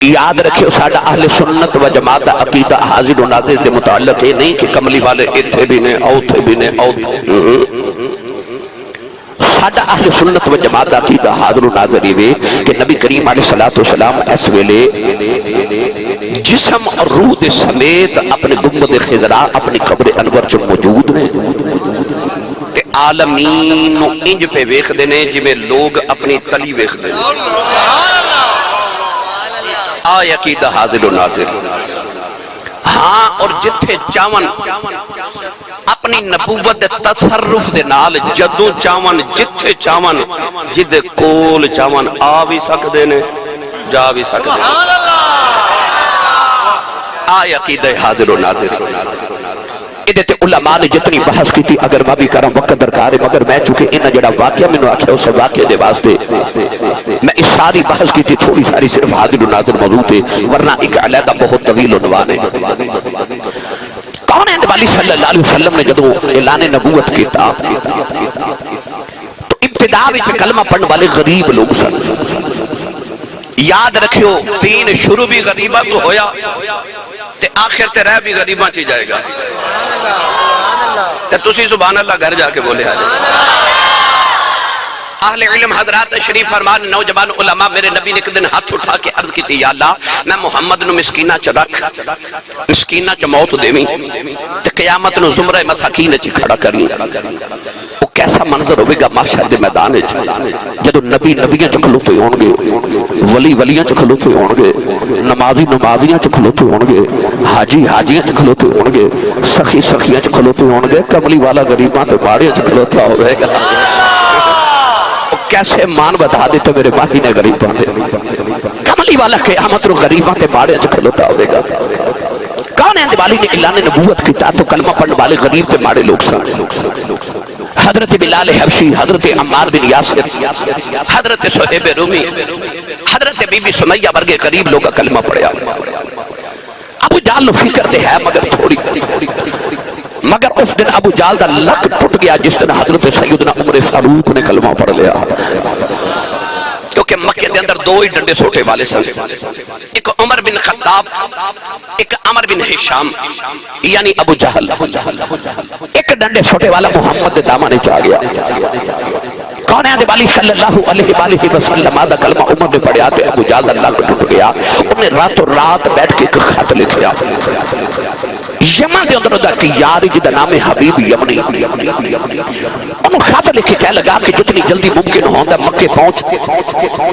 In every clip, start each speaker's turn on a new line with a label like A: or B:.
A: یاد رکھیں ساڈا اہل سنت و جماعت دا عقیدہ حاضر و ناظر دے متعلق یہ نہیں کہ کملی والے اتھے بھی نے اوتھے بھی نے ساڈا اہل سنت و جماعت دا عقیدہ حاضر و ناظر یہ کہ نبی کریم علیہ السلام اس ویلے جسم اور روح دے سمیت اپنے گنبد خضراء اپنی قبر انور چ موجود نے تے عالمین نو انج پہ ویکھ دے نے جویں لوگ اپنی تلی ویکھ دے آیا عقیدہ حاضر و ناظر ہاں اور جتھے چاون اپنی نبوت تصرف دے نال جدوں چاون جتھے چاون جد کول چاون آ بھی سکدے نے جا بھی سکدے نے آیا عقیدہ حاضر و ناظر ادھے علماء نے جتنی بحث کی تھی اگر میں بھی کرم وقت درکار ہے مگر میں چونکہ انہا جڑا واقعہ میں نے آکھیا اس واقعہ دے واسطے میں اس ساری بحث کی تھی تھوڑی ساری صرف حاضر و ناظر موضوع تھے ورنہ ایک علیحدہ بہت طویل عنوان ہے کون ہے والی صلی اللہ علیہ وسلم نے جدو اعلان نبوت کیتا تو ابتدا وچ کلمہ پڑھن والے غریب لوگ سن یاد رکھیو دین شروع بھی غریبہ تو ہویا تے آخر تے رہ بھی غریبہ چی جائے گا تے تسی سبحان اللہ گھر جا کے بولے آجائے اہل علم حضرات شریف فرمان نوجوان علماء میرے نبی نے ایک دن ہاتھ اٹھا کے عرض کی تھی یا اللہ میں محمد نو مسکینہ چ رکھ مسکینہ چ موت دیویں تے قیامت نو زمرہ مساکین چ کھڑا کر لیں وہ کیسا منظر ہوئے گا محشر دے میدان جدو نبی نبیاں چ کھلوتے ہون گے ولی ولیاں چ کھلوتے ہون گے نمازی نمازیاں چ کھلوتے ہون گے حاجی حاجیاں چ کھلوتے ہون گے سخی سخیاں چ کھلوتے ہون گے کملی والا غریباں تے باڑیاں چ کھلوتا ہوئے گا کیسے مان بتا دیتے میرے باقی نے غریب باندے کملی والا قیامت رو غریباں تے باڑے اچھ کھلوتا ہوئے گا کون ہے دیوالی نے اعلان نبوت کیتا تو کلمہ پڑھنے والے غریب تے باڑے لوگ سن حضرت بلال حبشی حضرت عمار بن یاسر حضرت صہیب رومی حضرت بی بی سمیہ ورگے غریب لوگ کلمہ پڑھیا ابو جہل نو فکر دے ہے مگر تھوڑی مگر اس دن ابو جہل دا لک ٹوٹ گیا جس دن حضرت سیدنا عمر فاروق نے کلمہ پڑھ لیا کیونکہ مکہ دے اندر دو ہی ڈنڈے سوٹے والے سن ایک عمر بن خطاب ایک عمر بن ہشام یعنی ابو جہل ایک ڈنڈے سوٹے والا محمد دے دامانے چاہ گیا کون ہے والی صلی اللہ علیہ وآلہ وسلم آدھا کلمہ عمر نے پڑھیا تو ابو جہل دا لک ٹوٹ گیا انہیں رات و رات بیٹھ کے ایک خط لکھیا یمن دے اندر دا تیاری جدا نام حبیب یمنی انہوں خط لکھے کہہ لگا کہ جتنی جلدی ممکن ہوندہ مکہ پہنچ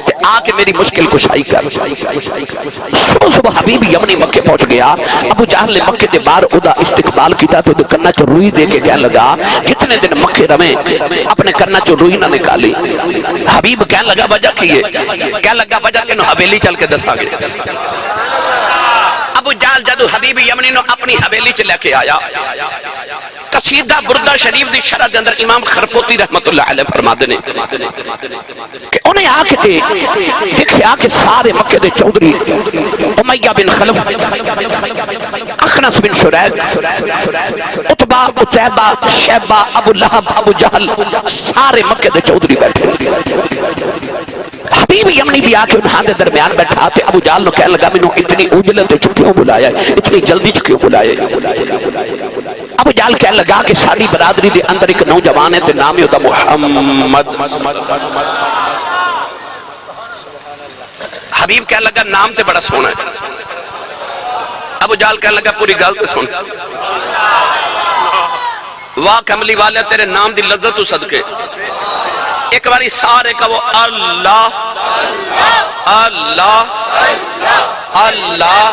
A: تے آ کے میری مشکل کشائی کر صبح صبح حبیب یمنی مکہ پہنچ گیا ابو جہل نے مکہ دے بار ادا استقبال کیتا تو کرنا چو روئی دے کے کہہ لگا جتنے دن مکہ رمیں اپنے کرنا چو روئی نہ نکالی حبیب کہہ لگا وجہ کیے کہہ لگا وجہ کہ انہوں حویلی چل کے دسا گئے ابو جہل جدو حبیب یمنی نو اپنی حویلی چ لے کے آیا قصیدہ بردہ شریف دی شرح دے اندر امام خرپوتی رحمت اللہ علیہ فرما دینے کہ انہیں آ کے دیکھے آ کے سارے مکہ دے چودری امیہ بن خلف اخنس بن شریح عتبہ عتیبہ شیبہ ابو لہب ابو جہل سارے مکہ دے چودری بیٹھے حبیب یمنی بھی آکے انہاں دے درمیان بیٹھا تے ابو جہل نو کہنے لگا میں نو اتنی اجلت چکیوں بلایا ہے اتنی جلدی چکیوں بلایا ہے ابو جہل کہنے لگا کہ ساری برادری دے اندر ایک نوجوان ہے تے نامی ہوتا محمد حبیب کہنے لگا نام تے بڑا سونا ہے ابو جہل کہنے لگا پوری گل تے سن واہ کملی والے تیرے نام دی لذت تو صدقے ایک باری سارے کا وہ اللہ اللہ اللہ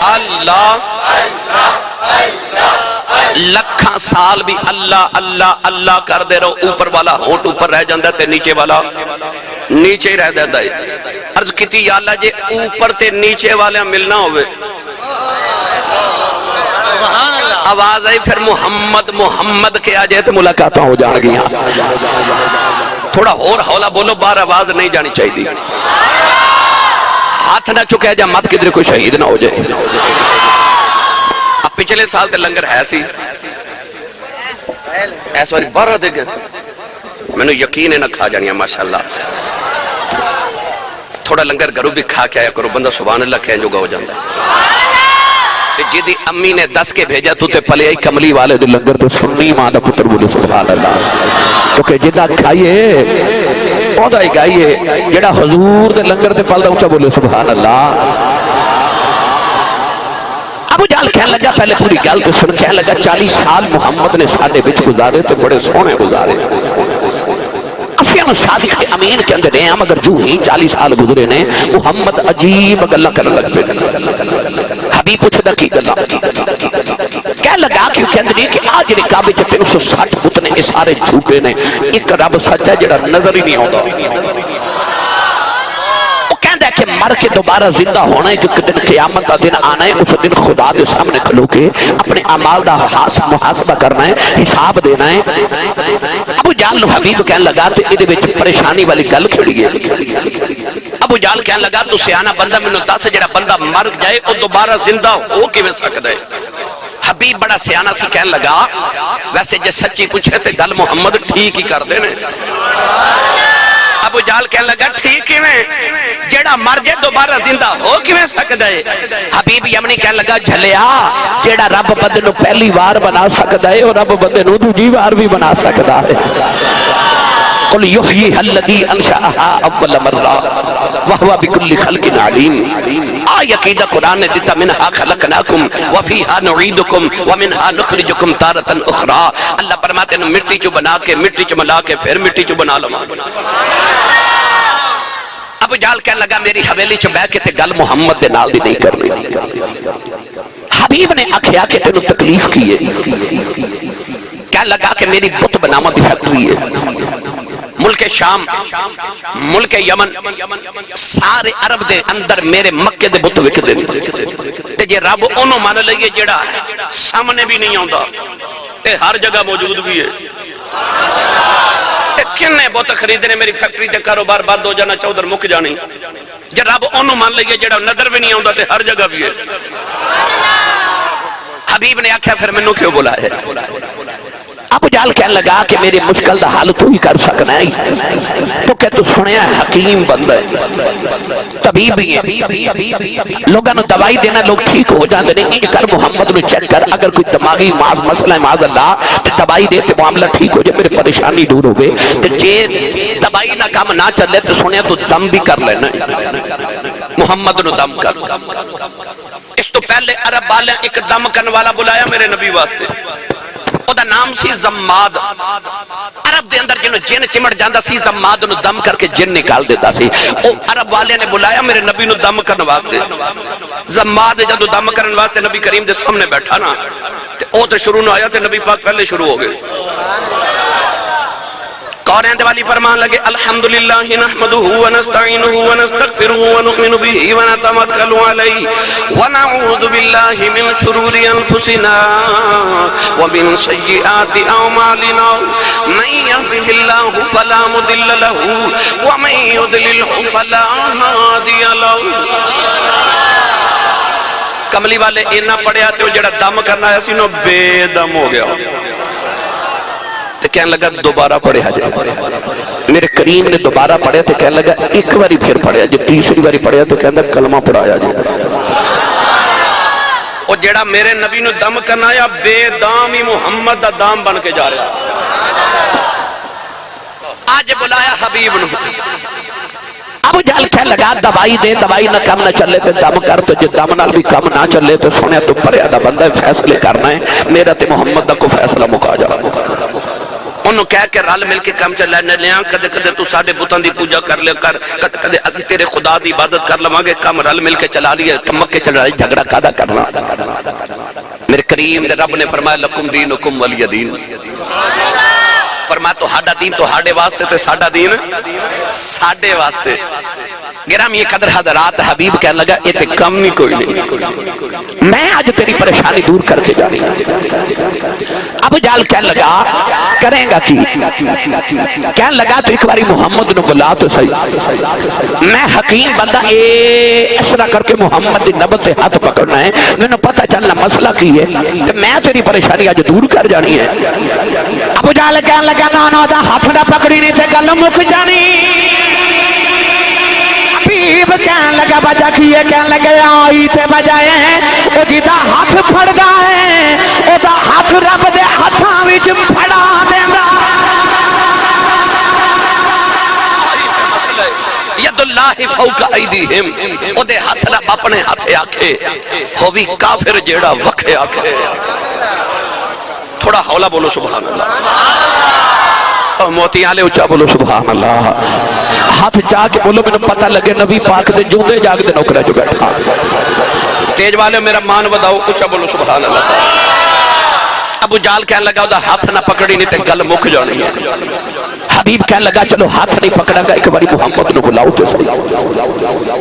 A: اللہ لکھاں سال بھی اللہ اللہ اللہ کر دے رہو اوپر والا ہونٹ اوپر رہ جاندہ تے نیچے والا نیچے ہی رہ دیتا ہے عرض کیتی یا اللہ جے اوپر تے نیچے والے ملنا ہوئے آواز آئی پھر محمد محمد کے آجے تو ملاقاتاں ہو جان گیا تھوڑا اور حولا بولو بار آواز نہیں جانی چاہی دی ہاتھ نہ چکے جا مت کدھر کوئی شہید نہ ہو جائے اب پچھلے سال تے لنگر ہے سی ایسا باری بارہ دے گئے میں نے یقین ہے نہ کھا جانیا ماشاءاللہ تھوڑا لنگر گھروں بھی کھا کے آیا کرو، بندہ سبحان اللہ کہنے جو گا ہو جاندہ ہے۔ جدی امی نے دس کے بھیجا تو تے پلے آئی کملی والے دے لنگر تو سنی ماں دا پتر بولے سبحان اللہ، تو کہ جدہ کھائیے اوہ ہی گائیے، جڑا حضور دے لنگر تے پل دا اچھا بولے سبحان اللہ۔ ابو جہل کہنے لگا پہلے پوری گل تو سن، کہنے لگا 40 سال محمد نے ساڈے وچ گزارے تے بڑے سونے گزارے، اسیاں صادق تے امین کے اندر ہیں، مگر جو ہی 40 سال گزرے نے محمد عجیب گلاں کرن لگ پے۔ حبیب پوچھدا کی گلاں؟ کہنے لگا کہ کہندے کہ آ جڑے کعبے تے 360 بت نے، یہ سارے جھوٹے نے، ایک رب سچا جڑا نظر ہی نہیں آوندا۔ کہ مر کے دوبارہ زندہ ہونا ہے، کہ دن قیامت کا دن آنا ہے، اس دن خدا دے سامنے کھلو کے اپنے اعمال دا محاسبہ کرنا ہے، حساب دینا ہے۔ ابو جہل حبیب کہنے لگا تے ادھے وچ پریشانی والی گل کھڑی ہے۔ ابو جہل کہنے لگا تو سیانا بندہ مینوں دس جڑا بندہ مر جائے او دوبارہ زندہ ہو کیویں سکدا ہے؟ حبیب بڑا سیانا سی کہنے لگا ویسے جے سچی پوچھے تے گل محمد ٹھیک ہی کر دے نے۔ ابو جہل کہنے لگا ٹھیک ہی میں جیڑا مر جائے دوبارہ زندہ ہو کیویں سکدا ہے؟ حبیب یمنی کہنے لگا جھلیا جیڑا رب بندے نو پہلی وار بنا سکدا ہے اور رب بندے نو دوجی وار بھی بنا سکدا ہے۔ قل یحییھا الذی انشأھا اول مرہ وہو بکل خلق علیم۔ عقیدہ قرآن نے دیتا منہا خلقناکم وفیہا نعیدکم ومنہا نخرجکم تارۃ اخری۔ اللہ فرماتے ہیں مٹی چو بنا کے مٹی چو ملا کے پھر مٹی چو بنا لوا۔ ابو جہل کہنے لگا میری حویلی چو بیٹھ کے تے گل محمد دے نال دی نہیں کرنی۔ حبیب نے آکھیا کہ تینوں تکلیف کی ہے، کہنے لگا کہ میری بت بناوا دی فیکٹری ہے، ملک شام، ملک یمن، سارے عرب دے اندر میرے مکے دے بت وک دے تے جے رب انہوں مان لئیے جڑا سامنے بھی نہیں آندا تے ہر جگہ موجود بھی ہے تے کنے بت خریدنے میری فیکٹری تے کاروبار بند ہو جانا چودھر مک جانی۔ جے رب انہوں مان لئیے جڑا نظر بھی نہیں آندا تے ہر جگہ بھی ہے۔ حبیب نے آکھیا پھر منوں کیوں بلایا ہے؟ ابو جہل کہنے لگا کہ میری مشکل دا حل تو ہی کر سکنا ہے، تو کہ تو سنیا حکیم بندہ ہے، طبیب بھی ہے، لوگاں نو دوائی دینا لوگ ٹھیک ہو جاندے نے، انج کر محمد نو چیک کر، اگر کوئی دماغی مسئلہ ہے معاذ اللہ تے دوائی دے تے معاملہ ٹھیک ہو جائے، میرے پریشانی دور ہو گئے تے جے دوائی نہ کام نہ چلے تو سنیا تو دم بھی کر لینا ہے، محمد نو دم کر۔ اس تو پہلے عرب والے ایک دم کرنے والا بلایا میرے نبی واسطے، دا نام سی زماد۔ عرب دے اندر جنہوں جن چمڑ جاندہ سی زماد نو دم کر کے جن نکال دیتا سی، او عرب والے نے بلایا میرے نبی نو دم کرنے واسطے۔ زماد جدو دم کرنے واسطے نبی کریم دے سامنے بیٹھا نا تے او تے شروع نہ آیا تے نبی پاک پہلے شروع ہو گئے۔ قرآن والی فرمان لگے الحمدللہ نحمدہ ونستعینہ ونستغفرہ ونؤمن بہ ونتوکل علیہ ونعوذ باللہ من شرور انفسنا ومن سیئات اعمالنا من یہدہ اللہ فلا مضل لہ ومن یضلل فلا ہادی لہ۔ کملی والے اینا پڑھیا تے جڑا دم کرنا ہے سینو بے دم ہو گیا تو کہنے لگا دوبارہ پڑھے جائے۔ میرے کریم نے دوبارہ پڑھے تو کہنے لگا ایک باری پھر پڑھے، جو تیسری باری پڑھے تو کہنے لگا کلمہ پڑھایا جائے۔ اور جڑا میرے نبی نے دم کرنا یا بے دام ہی محمد دا دام بن کے جا رہا۔ آج بلایا حبیب نے، ابو جہل کہنے لگا دوائی دے، دوائی نہ کم نہ چلے تو دم کر، تو جو دم نال بھی کم نہ چلے تو سنیا تو پرے دا بندہ فیصلے کرنا ہے، میرا تے محمد دا کو فیصلہ مکا جا۔ انہوں کہہ کے رال مل کے کام چل رہے لیاں، کدے کدے تو ساڑھے بتان دی پوجا کر لے کر، کدے کدے اسی تیرے خدا دی عبادت کر لمانگے، کام رال مل کے چلا لیا، کمک کے چل رہا ہے، جھگڑا کادا کرنا۔ میرے کریم دے رب نے فرمایا لکم دینکم ولی دین، فرمایا تو ہاڈا دین تو ہاڈے واسطے تے ساڈا دین ساڈے واسطے۔ گرامی قدر حضرات حبیب کہنے لگا یہ تے کم نہیں کوئی نہیں، میں آج تیری پریشانی دور کر کے جانی۔ ابو جہل کہنے لگا کریں گا کی؟ کہنے لگا تو ایک باری محمد نے بلا تو صحیح، میں حکیم بندہ اس طرح کر کے محمد دی نبت سے ہاتھ پکڑنا ہے، میں نے پتہ چلنا مسئلہ کی ہے کہ میں تیری پریشانی آج دور کر جانی ہے۔ ابو جہل کہنے لگا نا دا ہاتھ نہ پکڑی نہیں تے گل مک جانی۔ لگا وجہ کی ہے کہنے لگے آئی تے بجائے او جیدا ہاتھ پھڑ گئے او دا ہاتھ رب دے ہاتھاں وچ پھڑا دیندا ید اللہ فوق ایدیہم او دے ہاتھ رب اپنے ہاتھ آکھے ہووی کافر جیڑا وکھے آکھے تھوڑا حولا بولو سبحان اللہ موتی آلے اچھا بولو سبحان اللہ ہاتھ چاہ کے بولو میں نے پتہ لگے نبی پاک دے جوندے جاگ دے نوکرہ جو بیٹھا سٹیج والے میرا مان بداؤ اچھا بولو سبحان اللہ صاحب ابو جال کہنے لگا دا ہاتھ نہ پکڑی نہیں تے گل مک جانی ہے حبیب کہنے لگا چلو ہاتھ نہیں پکڑا گا ایک باری محمد نے بلاؤ تو صحیح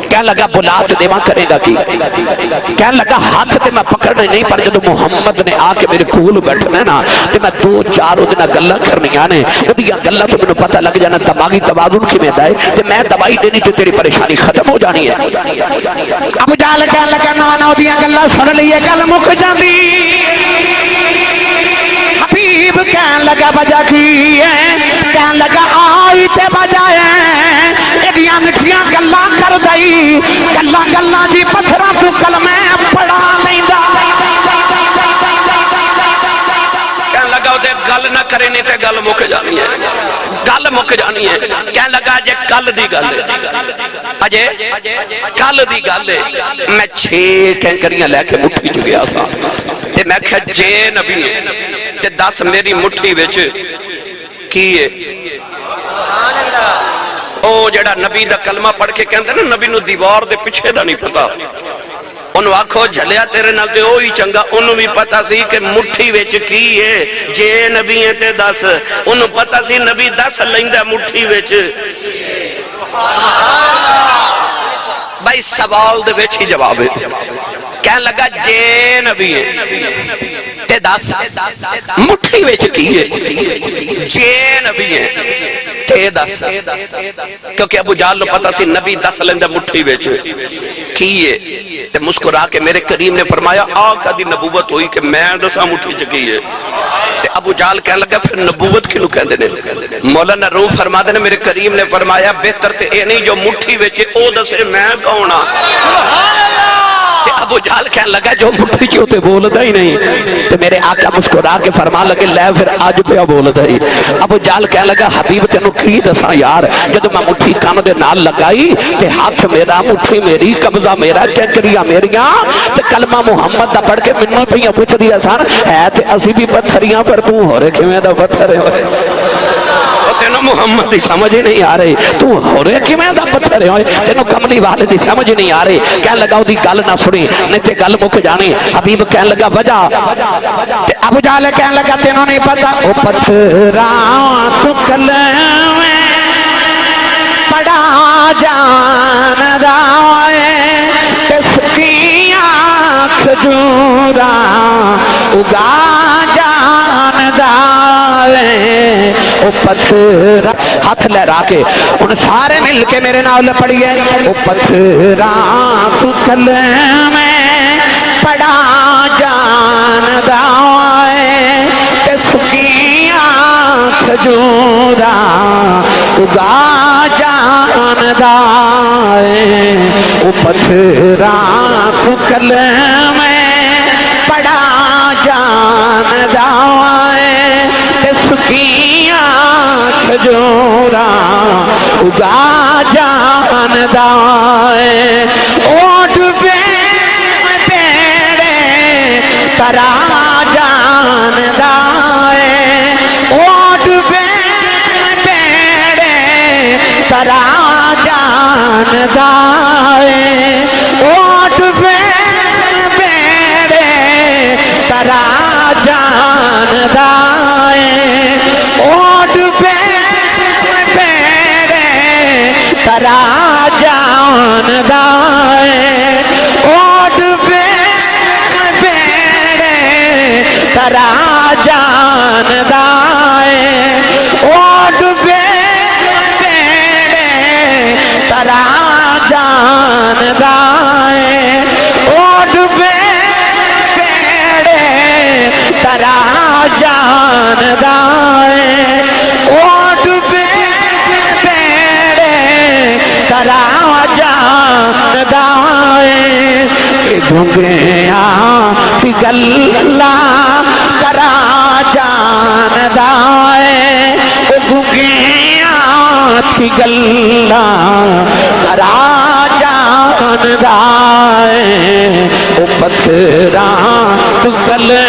A: کہنے لگا بلا تو دیوان کرے گا کی کہنے لگا ہاتھ تے میں پکڑنے نہیں پر جب محمد نے آ کے میرے کول بیٹھنا نا تے میں دو چار دن گلہ کرنی آنے ادھیا گلہ تو میں پتہ لگ جانا دماغی توازن کی میں دائے تے میں دوائی دینی تو تیری پریشانی ختم ہو جانی ہے ابو جال کہنے لگا نوانا ادھیا گلہ سن لیے گل مک جاندی حبیب کہنے لگا بجا کی کہنے لگا آئی تے بجائے ایڈیاں مٹھیاں گلاں کر دئی گلاں جی پتھراں تو کلمے پڑھا لیندا کہنے لگا او دے گل نہ کرے نہیں تے گل مک جانی ہے گل مک جانی ہے کہنے لگا جے کل دی گل ہے اجے کل دی گل ہے میں 6 کینکریاں لے کے مٹھی چ گیا سا تے میں کہا جے نبی ہے تے 10 میری مٹھی وچ کی ہے او جڑا نبی دا کلمہ پڑھ کے کہندے نا نبی نو دیوار دے پیچھے دا نہیں پتا انہوں آکھو جھلیا تیرے نال تے اوہی چنگا انہوں بھی پتا سی کہ مٹھی وچ کی ہے جے نبی ہیں تے 10 انہوں پتا سی نبی 10 لیندہ مٹھی وچ بھائی سوال دے وچ ہی جواب ہے کہنے لگا جے نبی ہیں تے 10 مٹھی وچ کی ہے جے نبی ہیں تے 10 کیونکہ ابو جال نو پتا سی نبی 10 لیندہ مٹھی وچ کی ہے تے مسکرا کے میرے کریم نے فرمایا آقا دی نبوت ہوئی کہ میں 10 مٹھی چ کی ہے تے ابو جال کہنے لگا پھر نبوت کیوں کہندے نے مولانا روح فرما دے نے میرے کریم نے فرمایا بہتر تے اے نہیں جو مٹھی وچ او دسے میں کون ہاں ابو جال کہنے لگا جو مٹھی چ تے بولدا ہی نہیں تے میرے آقا مسکرا کے فرما لگے لے پھر اج پیا بولدا ہی ابو جال کہنے لگا حبیب تینوں کی دساں یار جدوں میں مٹھی کان دے نال لگائی تے ہاتھ میرا مٹھی میری قبضہ میرا کینکریاں میریاں تے کلمہ محمد دا پڑھ کے مینوں پئیاں پوچھ دی آسان ہے تے اسی بھی پتھریاں پر تو ہو رہے کیویں دا پتھر ہے تینوں محمد دی سمجھ نہیں آ رہی تو ہو رہے کیویں دا پتھر ہے تینوں کملی والے دی سمجھ نہیں آ رہی کہنے لگا دی گل نہ سنی نہیں تے گل مک جانی حبیب کہنے لگا وجہ تے ابو جہل کہنے لگا تینوں نہیں پتا او پتھراں تو کلمے پڑا جاندا اے تے سکیاں کھجوراں اگا جاندا اے او پتھراں ہاتھ لہرا کے ان سارے مل کے میرے نال پڑھیے او پتھراں تو کلمے پڑا جاندا اے تے سکیاں کھجوراں اگا جاندا اے او پتھراں تو کلمے پڑا جاندا اے تے سکیاں کھجوراں اگا جاندا اے اوٹ پیڑے ترا جاندا اے اوٹ پیڑے ترا جاندا اے اوٹ پیڑے ترا جاندا اے اوٹ پیڑے ترا جاندا اے اوٹ پیڑے ترا جاندا اے اوٹ پیڑے ترا جاندا اے اوٹ پیڑے ترا جاندا اے اوٹ پیڑے ترا جاندا گھنگیا کی گلا کرا جاندا ہے گھنگیا کی گلا کرا جاندا ہے او پتھراں گلے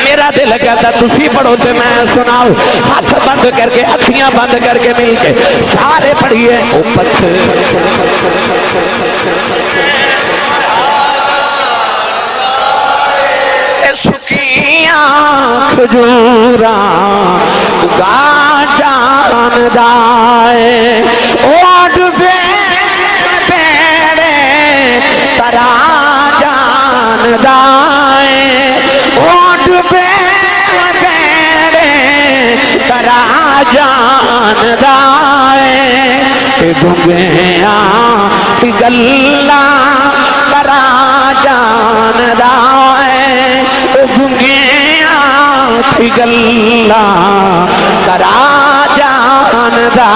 A: میرا دل کہتا تسی پڑھو تے میں سناؤ ہاتھ بند کر کے اکھیاں بند کر کے مل کے سارے پڑھیے او پتھر سکیاں کھجوراں اگا جاندا ہے اوڈ پیڑے ترا جاندا ہے اوڈ پیڑے ترا جاندا ہے گنگیاں کی گلاں ترا جاندا ہے گنگیاں کی گلاں ترا جاندا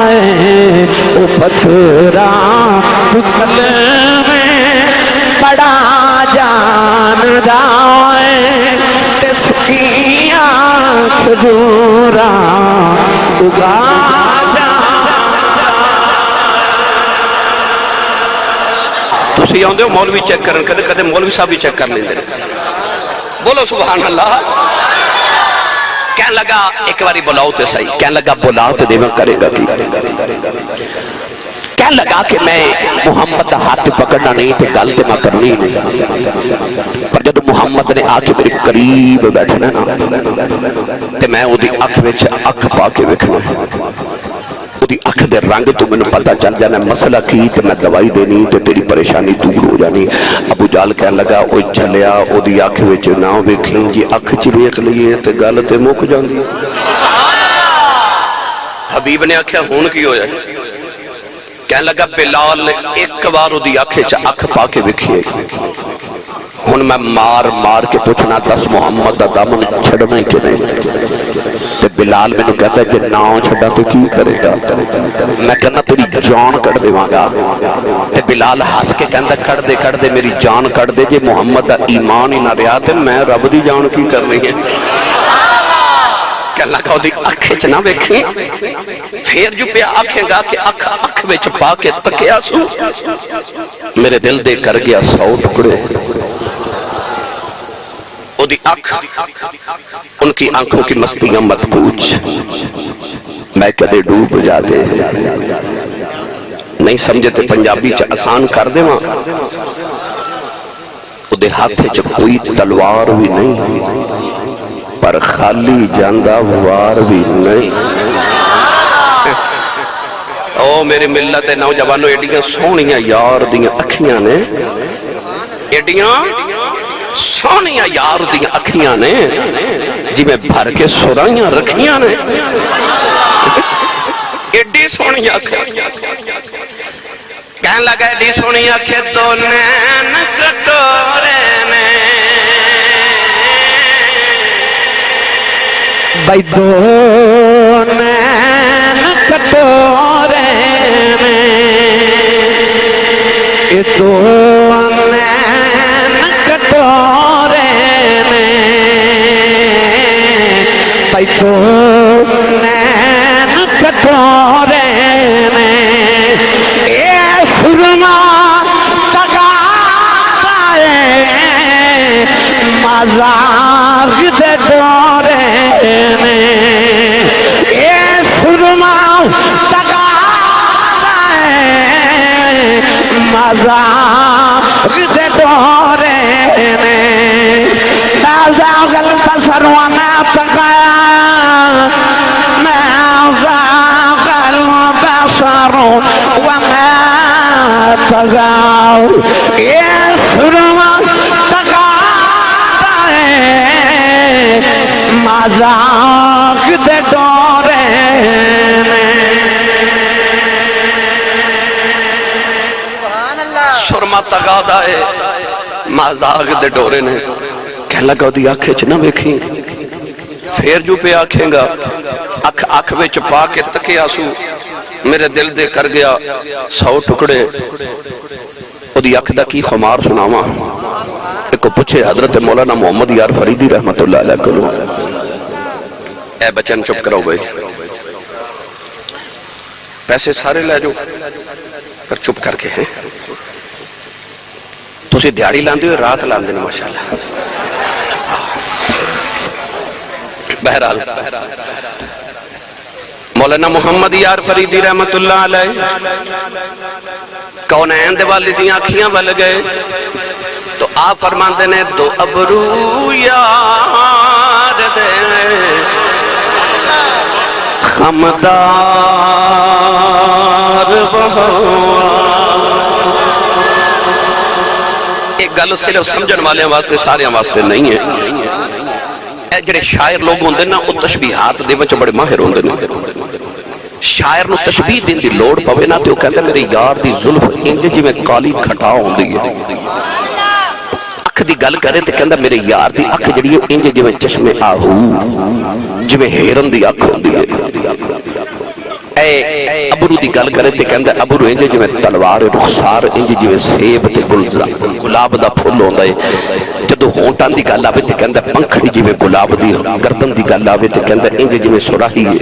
A: ہے او پتھراں گل میں بڑا جاندا ہے تے سکیاں کھجوراں اگا تسی آندے ہو مولوی چیک کرن کدے کدے مولوی صاحب بھی چیک کر لیندے بولو سبحان اللہ کہنے لگا ایک باری بلاؤ تے صحیح کہنے لگا بلاؤ تے دیواں کرے گا کی کہنے لگا کہ میں محمد دا ہاتھ پکڑنا نہیں تے گل تے میں کرنی نہیں پر جب محمد نے آ کے میرے قریب بیٹھنا تے میں او دی اکھ وچ اکھ پا کے ویکھنا او دی اکھ دے رنگ تو مینوں پتہ چل جانا مسئلہ کی تے میں دوائی دینی تے تیری پریشانی دور ہو جانی ابو جہل کہنے لگا او جھلیا او دی اکھ وچ نہ ویکھیں جی اکھ چ ویکھ لئیے تے گل تے مک جاندی حبیب نے آکھیا ہن کی ہویا کہنے لگا بلال نے ایک بار دی اکھ چ اکھ پا کے ویکھیے ہن میں مار مار کے پوچھنا دس محمد دا دامن چھڑنا ہی کہ نہیں تے بلال میں نے کہتا ہے کہ ناؤں چھڑا تو کی کرے گا میں کہنا تیری جان کٹ دے مانگا تے بلال ہس کے کہندا کٹ دے میری جان کٹ دے جے محمد دا ایمان ہی نہ رہا تے میں رب دی جان کی کرنی ہے کہنے لگا دی اکھے چ نہ ویکھیں پھر جو پہ آکھیں گا کہ اکھ وچ پا کے تکیا سو میرے دل دے کر گیا 100 ٹکڑے او دی اکھ ان کی آنکھوں کی مستیاں مت پوچھ میں کدے ڈوب جاتے ہیں نہیں سمجھتے پنجابی چ آسان کر دے ماں او دے ہاتھ چ کوئی تلوار بھی نہیں پر خالی جاندہ وار بھی نہیں او میری ملت نوجوانوں ایڈیاں سونیاں یار دیاں اکھیاں نے ایڈیاں سونیاں یار دیاں اکھیاں نے جی میں بھر کے سرائیاں رکھیاں نے ایڈی سونیاں اکھیاں کہنے لگا ایڈی سونیاں اکھیاں تو نین کٹورے نے بھائی دو نین کٹورے میں دو نین کٹورے میں بھائی دو نین کٹورے میں اے سرما تگا ہے مزاق دے ڈورے میں اے سرما تگا ہے مزاق دے ڈورے میں نازاق البصر وما تقایا نازاق البصر وما تقایا اے سرما تگا مذاق دے ڈورے سرما تگا دائے مذاق دے ڈورے نے کہنے لگا دی آنکھیں چ نہ ویکھیں پھر جو پہ آکھیں گا اکھ وچ پا کے تکیا سو میرے دل دے کر گیا 100 ٹکڑے دی اکھ دا کی خمار سناواں ایک کو پوچھے حضرت مولانا محمد یار فریدی رحمت اللہ علیہ کرو اے بچن چپ کرو بھائی پیسے سارے لے جو پر چپ کر کے ہیں تو اسے دیاڑی لاندے ہوئے رات لاندے نے ماشاءاللہ بہرحال مولانا محمد یار فریدی رحمت اللہ علیہ کونین دے والدیاں آنکھیاں بل گئے تو آپ فرماندے نے دو ابرو یار دے خمدار بہوا ایک گل صرف سمجھن والے واسطے سارے واسطے نہیں ہے اے جڑے شاعر لوگ ہوندے نا او تشبیہات دے وچ بڑے ماہر ہوندے نے شاعر نو تشبیہ دین دی لوڑ پوے نا تے او کہندا میرے یار دی زلف انج جویں کالی کھٹا ہوندی ہے اکھ دی گل کرے تے کہندا میرے یار دی اکھ جڑی ہے انج جویں چشمے آہو جویں ہیرن دی اکھ ہوندی ہے اے ابرو دی گل کرے تے کہندا ابرو انج جویں تلوار رخسار انج جویں سیب تے گلاب دا پھول ہوندا ہے جدو ہونٹاں دی گل آوے تے کہندا پنکھڑی جویں گلاب دی گردن دی گل آوے تے کہندا انج جویں سراہی ہے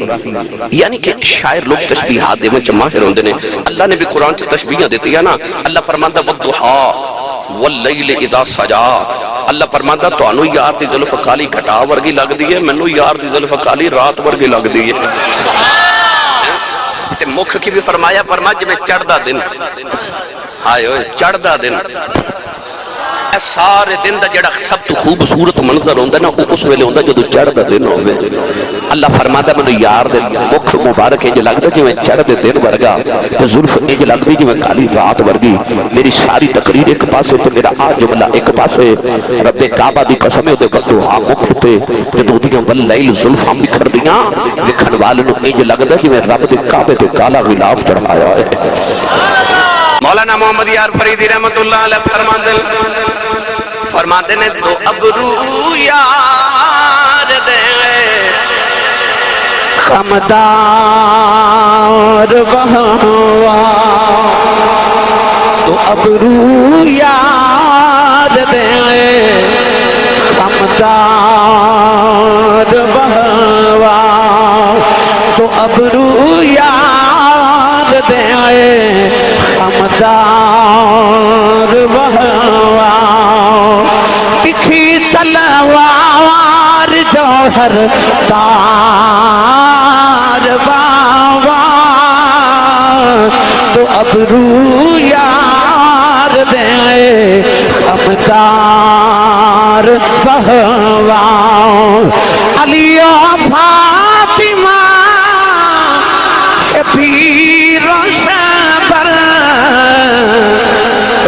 A: یعنی کہ شاعر لوگ تشبیہات دے وچ ماہر ہوندے نے اللہ نے بھی قرآن چ تشبیہاں دتی ہے نا اللہ فرماندا والضحا واللیل اذا سجا اللہ فرماندا تانوں یار دی زلف کالی گھٹا ورگی لگدی ہے مینوں یار دی زلف کالی رات ورگی لگدی ہے تے مکھ کی بھی فرمایا فرما جویں چڑھدا دن ہائے اوئے چڑھدا دن اے سارے دن دا جڑا سب تو خوبصورت منظر ہوندا نا اس ویلے ہوندا جدوں چڑھدا دن ہوے اللہ فرماتا مینوں یار دے مکھ مبارک انج لگدا جویں چڑھدے دن ورگا تے زلف انج لگدی جویں کالی رات ورگی میری ساری تقریر ایک پاسے تے میرا آ جملہ ایک پاسے رب کعبہ دی قسم ہے تے بدوہا مکھ تے جدوں دیاں واللیل زلفاں بکھردیاں لکھن والے نوں انج لگدا جویں رب دے کعبے تے کالا غلاف چڑھایا ہے مولانا محمد یار فریدی رحمت اللہ علیہ فرماتے نے دو ابرو یار دے خمدار بہوا دو ابرو یار دے خمدار بہوا دو ابرو یار دے خمدار بہوا تکھی تلوار جوہر تار باوا تو ابرو یار دے خمدار بہوا علی و فاطمہ شبیر و شبر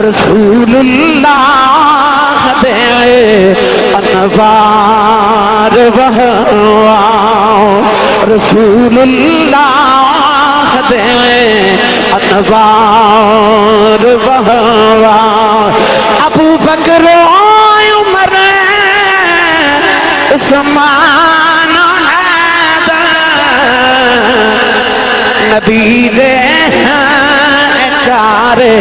A: رسول اللہ دے انوار بہوا رسول اللہ دے انوار بہوا ابو بکر و عمر عثمان و حیدر نبی دے چارے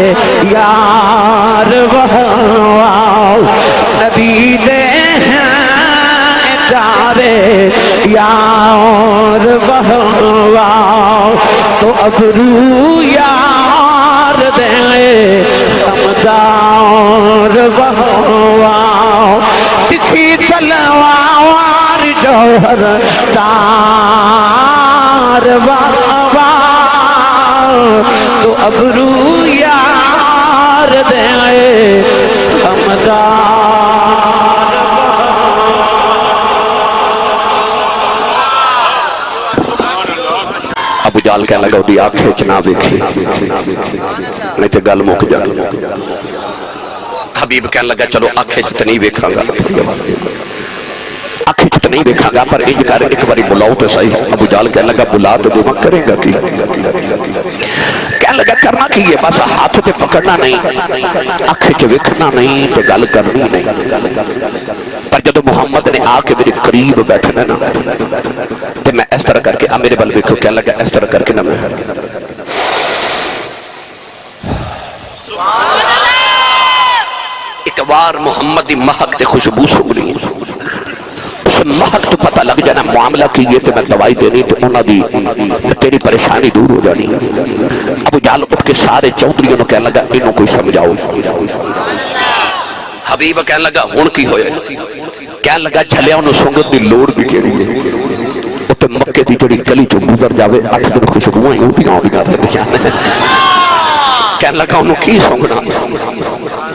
A: یار بہوا نبی دے چارے یار بہوا تو ابرو یار دے خمدار بہوا تکھی تلوار جوہر تار بہوا تو ابرو یار دے خمدار ابو جال کہنے لگا دی آنکھیں چنا بیکھی نہیں تے گل مک جا حبیب کہنے لگا چلو آنکھیں چت نہیں بیکھا گا آنکھیں چت نہیں بیکھا گا پر ایک کارے ایک باری بلاؤ تو صحیح ابو جال کہنے لگا بلا تو دو مک کرے گا کی کہنے لگا کرنا کی ہے بس ہاتھ تے پکڑنا نہیں آنکھیں چ ویکھنا نہیں تے گل کرنی نہیں پر جب محمد نے آ کے میرے قریب بیٹھنا نا تے میں اس طرح کر کے میرے بل ویکھو کہنے لگا اس طرح کر کے نہ میں یار محمد دی مہک تے خوشبو سنگ رہی ہے، اس مہک تو پتہ لگ جانا معاملہ کیے تے میں دوائی دینی تو انہاں دی تیری پریشانی دور ہو جانی۔ ابو جہل اٹھ کے سارے چودھریوں نے کہنے لگا انہوں کوئی سمجھاؤ۔ حبیب کہنے لگا ہون کی ہوئے، کہنے لگا چلے انہوں سنگت دی لوڑ بھی کیڑی ہے، اتنے مکے دی جڑی گلی چو گزر جاوے 8 دن خوشبوئیں اٹھیاں رہتی ہیں۔ کہنے لگا انہوں کی سنگنا،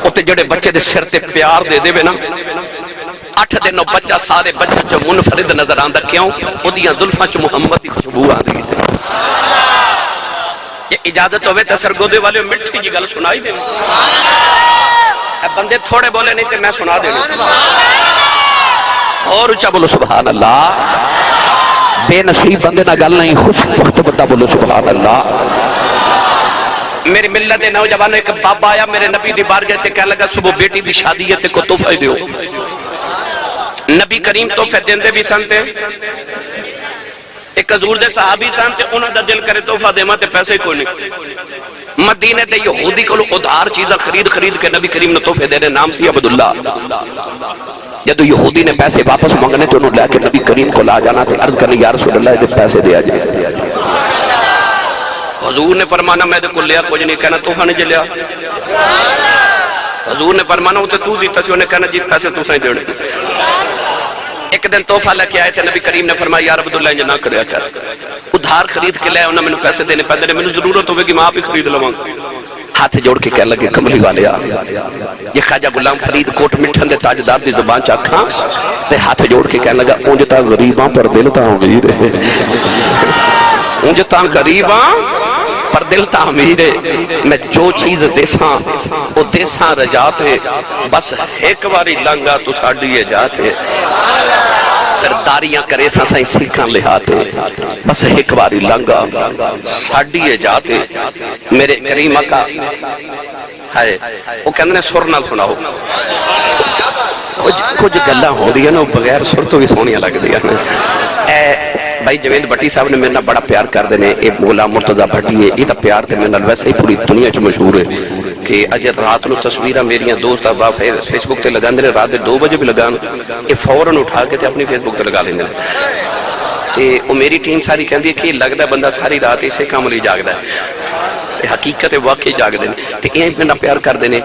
A: اتنے جڑے بچے دے سر تے پیار دے دے نا 8 دنوں بچہ سارے بچہ جو منفرد نظر آندہ کیوں وہ دیاں ظلفاں چو محمد دی خوشبو آندی ہے۔ یہ اجازت ہوئے تے سرگودے والے مٹھی جی گل سنائی دے، بندے تھوڑے بولے نہیں تے میں سنا دے اور اچھا بولو سبحان اللہ۔ بے نصیب بندے نہ گل نہیں، خوش وقت بندہ بولو سبحان اللہ۔ میری ملت نوجوانوں ایک بابا آیا میرے نبی دی بارگاہ تے کہنے لگا صبح بیٹی دی شادی ہے تے کو تحفہ دیو۔ نبی کریم تحفہ دیندے بھی سنتے، ایک حضور دے صحابی سنتے انہاں دا دل کرے تحفہ دیواں تے پیسے کوئی نہیں۔ مدینے دے یہودی کو ادھار چیزاں خرید کے نبی کریم نے تحفے دینے، نام سی عبداللہ۔ جدو یہودی نے پیسے واپس مانگنے تو انہوں لے کے نبی کریم کو لا جانا تھے، عرض کرنے یا رسول اللہ دے پیسے دیا جائے۔ حضور نے فرمانا میں دے کو لیا کچھ نہیں، کہنا تحفہ نہیں جلیا۔ حضور نے فرمانا وہ تو دیتا سی، انہیں کہنا جی پیسے تو سائیں دینے۔ ایک دن تحفہ لے کے آئے تھے، نبی کریم نے فرمایا یا عبداللہ انجا نہ کریا کر، ادھار خرید کے لے انہوں نے پیسے دینے پہ دینے، میں نے ضرورت ہوئے کہ میں آپ ہی خرید لوں۔ ہاتھ جوڑ کے کہنے لگے کملی والے آ، یہ خواجہ غلام فرید کوٹ مٹھن دے تاجدار دی زبان چاکھاں تے ہاتھ جوڑ کے کہنے لگا اونجتا غریباں پر دل تا امیر ہے، اونجتا غریباں پر دل تا امیر ہے، میں جو چیز دیساں وہ دیساں رجاتے، بس ایک باری لنگا تو ساڑھیے جاتے، پھر داریاں کرے سائیں سیکھاں لہاتے، بس ایک باری لنگا ساڑھیے جاتے۔ میرے کریم آقا ہے وہ کہنے سر نہ سناؤ، کچھ گلہ ہو دیا نا بغیر سر تو بھی سونیاں لگ دیا نا۔ بھائی جوید بٹی صاحب نے میرے بڑا پیار کر دینے، اے غلام مرتضی بٹی ہے، یہ تا پیار تے میرے ویسے ہی پوری دنیا چ مشہور ہے کہ اجر رات نو تصویرہ میریاں دوست احباب فیس بک تے لگان دینے، رات 2 بجے بھی لگان، یہ فوراً اٹھا کے تے اپنی فیس بک تے لگا لیندے تے وہ میری ٹیم ساری کہندی ہے کہ لگدا بندہ ساری رات اسے کام لئی جاگدا ہے، حقیقت واقعی جاگ دینے تے یہ میرا پیار کر دینے۔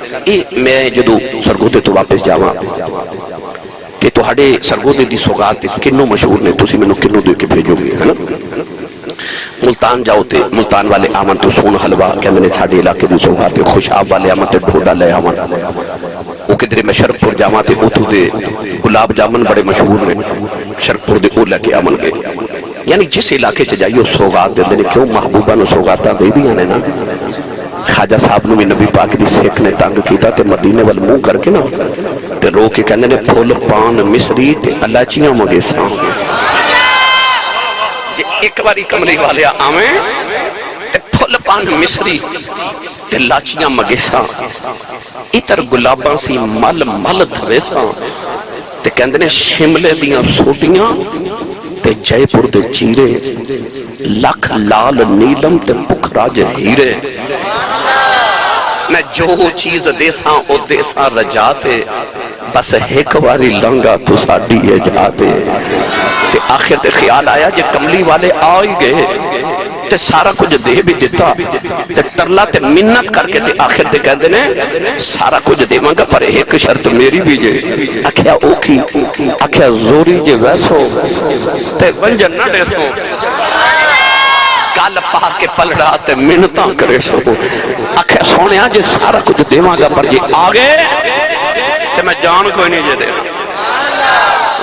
A: میں جدو سرگودے تو واپس جاواں کہ تہاڈے سرگودے دی سوغات کنوں مشہور نے، تسی مینوں کنوں دے کے بھیجو گے ہے نا۔ ملتان جاؤ تے ملتان والے آمن تو سون حلوہ کہندے نے ساڈے علاقے دی سوغات، خوشاب والے آمن تے ڈھوڈا لے آمن، وہ کدھر میں شرکپور جاواں تے اتھو دے گلاب جامن بڑے مشہور نے، شرکپور دے او لے کے آمن گئے۔ یعنی جس علاقے چ جائیو سوغات دے نے، کیوں محبوبہ نو سوغاتاں دے دیاں نے نا۔ خواجہ صاحب نو بھی نبی پاک دی سیکھ نے تنگ کیتا تے مدینے وال منہ کر کے نا تے رو کے کہندے نے پھول پان مصری تے الائچیاں مگیساں۔ جے ایک باری کملی والے آویں تے پھول پان مصری تے الائچیاں مگیساں، اتر گلاباں سی مل مل دھویساں تے کہندے نے شملے دیاں سوٹیاں تے جے پور دے چیرے، لکھ لال نیلم تے پکھراج ہیرے۔ میں جو چیز دیساں او دیساں رجاتے، بس ایک باری لنگا تو ساڑھیے جاتے۔ تے آخر تے خیال آیا جے کملی والے آئی گئے تے سارا کچھ دے بھی دیتا تے ترلا تے منت کر کے تے آخر تے کہندے نے سارا کچھ دے مانگا پر ایک شرط میری بھی جے۔ اکھیا اوکھی، اکھیا زوری جے ویسو تے ونجن نہ دیسو، گل پا کے پلڑا تے منتاں کرے سو۔ اکھیا سونیا جے سارا کچھ دے مانگا پر جے آگے تے میں جان کوئی نہیں جے دینا،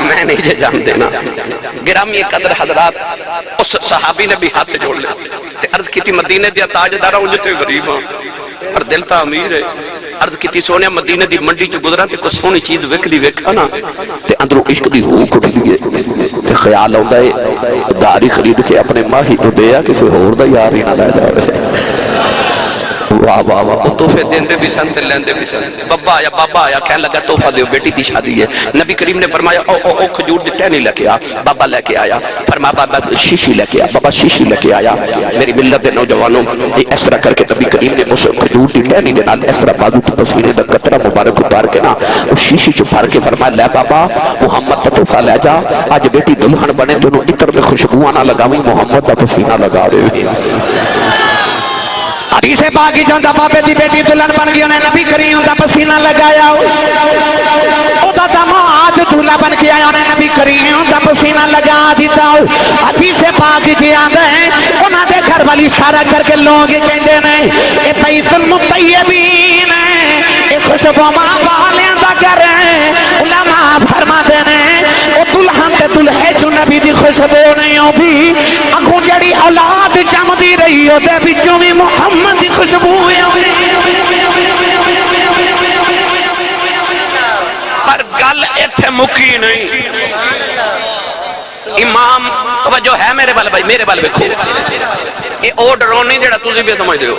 A: میں نہیں جے جان دینا۔ گرامی قدر حضرات، اس صحابی نے بھی ہاتھ جوڑ لے تے عرض کی تھی مدینے دیا تاجدارہ انجھتے غریب ہاں پر دل تا امیر ہے۔ عرض کی تھی سونیا مدینے دی منڈی چو گزرا تے کوئی سونی چیز وک دی وکھا نا تے اندروں عشق دی ہو کٹ لیے تے خیال آؤں ہے داری خرید کے اپنے ماہی تو دیا کسی ہور دا یار ہی نہ لے جاوے۔ واہ واہ واہ تحفے دیندے بھی سن تے لیندے بھی سن بابا آیا کہنے لگا تحفہ دیو بیٹی دی شادی ہے نبی کریم نے فرمایا او کھجور دی ٹہنی لے کے آ بابا لے کے آیا فرمایا بابا شیشی لے کے آ بابا شیشی لے کے آیا میری ملت دے نوجوانوں اس طرح کر کے نبی کریم نے اس کھجور دی ٹہنی دے نال اس طرح بازو تے پسینے دا قطرہ مبارک اتار کے نا اس شیشی چ بھر کے فرمایا لے بابا محمد دا تحفہ لے جا اج بیٹی دلہن بنے تینوں عطر دے خوشبوواں نہ لگاویں محمد دا پسینہ لگا دے حدیث پاک جاندا بابے دی بیٹی دلہن بن گئی انہیں نبی کریم دا پسینہ لگایا او دا داماد دلہا بن کے آیا انہیں نبی کریم دا پسینہ لگا دیتا حدیث پاک جی آندا ہے انہاں دے گھر والی اشارہ کر کے لوگ کہندے نے اے بیت المطیبین اے خوشبو ماں والیاں دا گھر ہے علماء فرماتے نے او دلہن تے دلہے چ نبی دی خوشبو نہیں ہوندی اگوں جڑی اولاد جمدی رہی او دے وچوں وی محمد دی خوشبو پر گل ایتھے مکی نہیں امام توجہ ہے میرے بال بھائی میرے بال ویکھو اے او ڈرون نہیں جڑا تسی بھی سمجھ دیو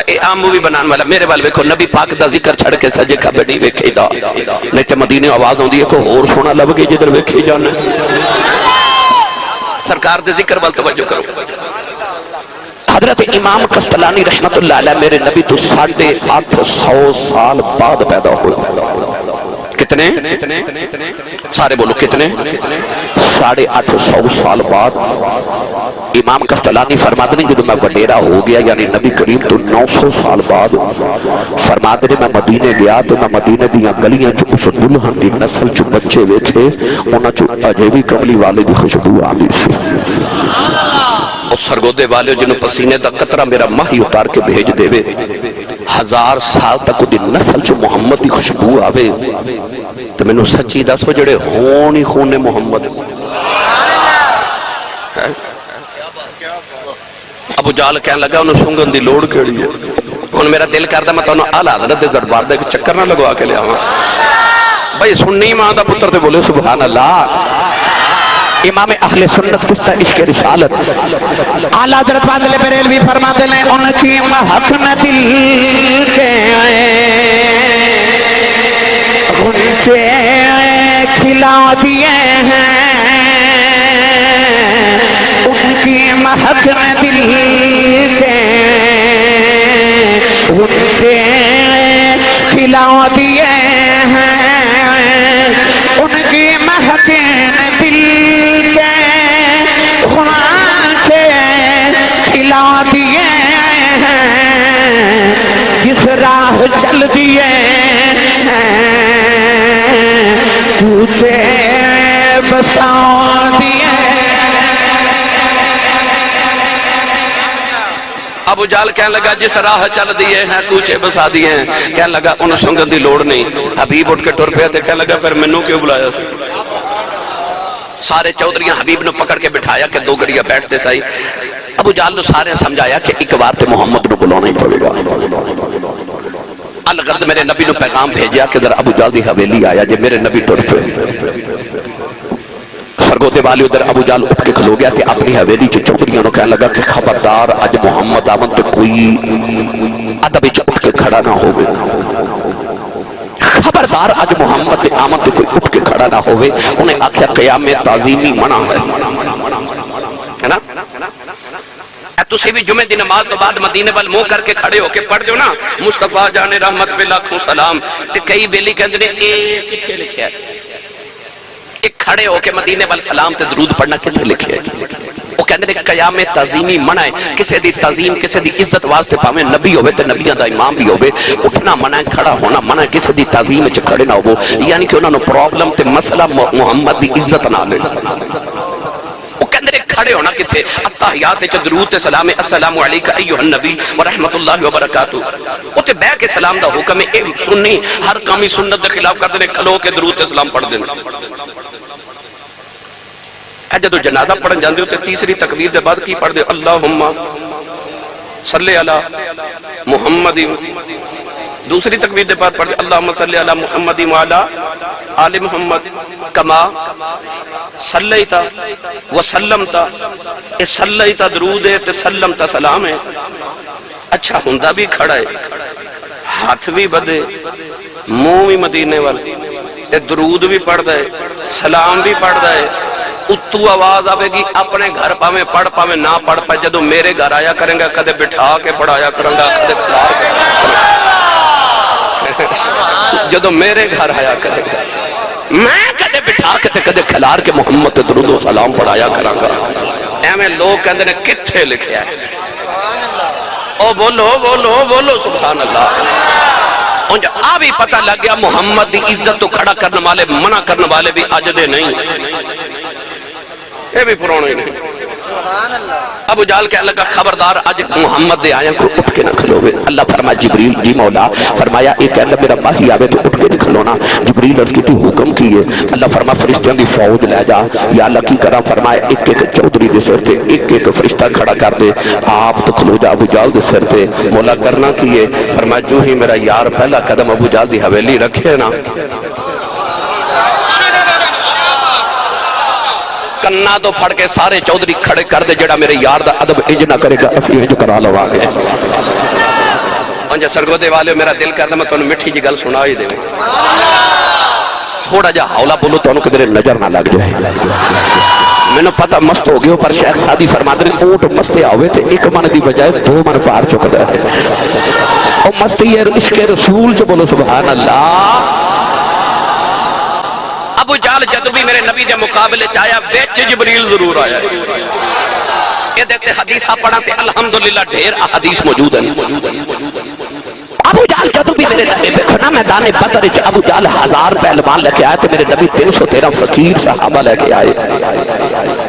A: اے عام مووی بنان والا میرے بال ویکھو نبی پاک دا ذکر چھڑ کے سجے کھبے نہیں ویکھے دا نہیں تے مدینے آواز ہوندی ہے کوئی اور سونا لب گئی جدھر ویکھے جانا سرکار دے ذکر وال توجہ کرو حضرت امام قسطلانی رحمت اللہ علیہ میرے نبی تو 850 سال بعد پیدا ہوئے کتنے سارے بولو کتنے 850 سال بعد امام قسطلانی فرماتے ہیں جب میں وڈیرا ہو گیا یعنی نبی کریم تو 900 سال بعد فرماتے ہیں میں مدینے گیا تو میں مدینے دیا گلیاں چو اس دلہن دی نسل چو بچے ویکھے انہاں چو عجیبی کملی والے دی خوشبو آندی سی اس سرگودے والے جنہوں پسینے دا قطرہ میرا ماہی اتار کے بھیج دے وے 1000 سال تک دی نسل چو محمد دی خوشبو آوے تو میں نے سچی دا سو جڑے ہونی خون محمد ابو جال کہنے لگا انہوں سنگن دی لوڑ کیڑی ہے انہوں میرا دل کردہ میں تو انہوں آل حضرت دے دربار دے چکر نہ لگوا کے لیا ہوں بھائی سننی ماں دا پتر دے بولے سبحان اللہ امام اہل سنت قصہ عشق رسالت اعلیٰ حضرت فاضل بریلوی فرماتے ہیں ان کی مہک نہ دل کے غنچے کھلا دیے ہیں ان کی مہک نہ دل کے غنچے کھلا دیے ہیں ان کی مہک نہ دل کھلا دیے ہیں جس راہ چل دیے ہیں کوچے بسا دیے ابو جال کہنے لگا جس راہ چل دیے ہیں کوچے بسا دیے ہیں کہنے لگا انہوں سنگن دی لوڑ نہیں حبیب اٹھ کے ٹر پہ تھے کہنے لگا پھر منوں کیوں بلایا سی سارے چودھریاں حبیب نے پکڑ کے بٹھایا کہ 2 گھڑیاں بیٹھتے سائی ابو جال نے سارے سمجھایا کہ ایک بار تے محمد نے بلانا ہی پڑے گا الغرض میرے نبی نے پیغام بھیجیا کہ ادھر ابو جال دی حویلی آیا جے میرے نبی ٹر پہ سرگودے والی ادھر ابو جال اٹھ کے کھلو گیا کہ اپنی حویلی چ چودھریاں نے کہنے لگا کہ خبردار اج محمد آمد تے کوئی ادب چ اٹھ کے کھڑا نہ ہوگے خبردار آج محمد کے آمد تو کوئی اٹھ کے کھڑا نہ ہوئے انہیں آکھیا قیام تعظیمی منع ہے نا تسی بھی جمعہ دی نماز تو بعد مدینے وال منہ کر کے کھڑے ہو کے پڑھ دیو نا مصطفیٰ جان رحمت پہ لاکھوں سلام تے کئی بیلی کہندے نے کتھے لکھیا ہے ایک کھڑے ہو کے مدینے وال سلام تے درود پڑھنا کتھے لکھیا ہے وہ کہندے نے قیام تعظیمی منع ہے کسے دی تعظیم کسے دی عزت واسطے پاویں نبی ہوے تے نبیاں دا امام بھی ہوے اٹھنا منع ہے کھڑا ہونا منع ہے کسے دی تعظیم وچ کھڑے نہ ہو یعنی کہ انہاں نو پرابلم تے مسئلہ محمد دی عزت نال ہے کھڑے ہونا کتھے التحیات وچ درود تے سلام السلام علیکہ ایھا النبی ورحمۃ اللہ وبرکاتہ اوتے بیٹھ کے سلام دا حکم ہے سنی ہر کامی سنت دے خلاف کردے نے کھلو کے درود تے سلام پڑھ دے جدو جنازہ پڑھن جاندے ہو تے تیسری تکبیر دے بعد کی پڑھ دے اللہم صلی علی محمد دوسری تکبیر دے بعد پڑھ دے اللہم صلی علی محمد وعلی آل محمد کما صلیتا وسلمتا اے صلیتا درود ہے تے سلمتا سلام ہے
B: اچھا ہندہ بھی کھڑا ہے، ہاتھ بھی بدے، منہ بھی مدینے والے، تے درود بھی پڑھ دے، سلام بھی پڑھ دے، اتو آواز آوے گی اپنے گھر پاویں پڑھ پاویں نہ پڑھ پائے، جدو میرے گھر آیا کریں گا کدے بٹھا کے پڑھایا کریں گا کدے کھلار کے جدو میرے گھر آیا کریں گا میں کدے بٹھا کے کدے کھلار کے محمد درود و سلام پڑھایا کریں گا۔ ایمیں لوگ کہندے نے کتھے لکھیا ہے؟ او بولو بولو بولو سبحان اللہ۔ انجا آ بھی پتہ لگ گیا محمد دی عزت تو کھڑا کرنے والے منع کرنے والے بھی اجدے نہیں، یہ بھی پرانے نہیں۔ ابو جال کہنے لگا خبردار آج محمد دے آیا کو اٹھ کے نہ کھلوگے۔ اللہ فرمایا جبریل جی مولا، فرمایا ایک کہنے میرا ماہی آوے تو اٹھ کے نہیں کھلونا۔ جبریل عرض کی تو حکم کیے، اللہ فرمایا فرشتیاں دی فوج لے جا، یا اللہ کی کرا فرمایا ایک ایک چودری دے سر تے ایک ایک فرشتہ کھڑا کر دے، آپ تو کھلو جا ابو جال دے سر تے۔ مولا کرنا کیے، فرمایا جو ہی میرا یار پہلا قدم ابو جال دی حویلی رکھے نا، کنا تو پھڑ کے سارے چودری کھڑے کر دے جڑا میرے یار دا عدب انج نہ کرے گا اسی انج کرا لو آگے۔ انجا سرگودے والے میرا دل کرنا میں تو انہوں مٹھی جی گل سنا ہی دے تھوڑا جا حولا بولو تو انہوں کدھر نظر نہ لگ جائے۔ میں نے پتہ مست ہو گیا پر شیخ سادی فرماتے ہیں اونٹ مستے آوے تھے ایک من دی بجائے دو من پار چک دے اور مستی ہے عشق رسول سے بولو سبحان اللہ۔ ابو جال جدو بھی میرے نبی دے مقابلے چاہیا بیچ جبریل ضرور آیا ہے۔ یہ دیکھتے حدیثہ پڑھا تے الحمدللہ ڈھیر حدیث موجود ہیں۔ ابو جال جدو بھی میرے نبی بکھنا میدان بدر ابو جال 1000 پہلوان لے کے آئے تھے، میرے نبی 313 فقیر صحابہ لے کے آئے۔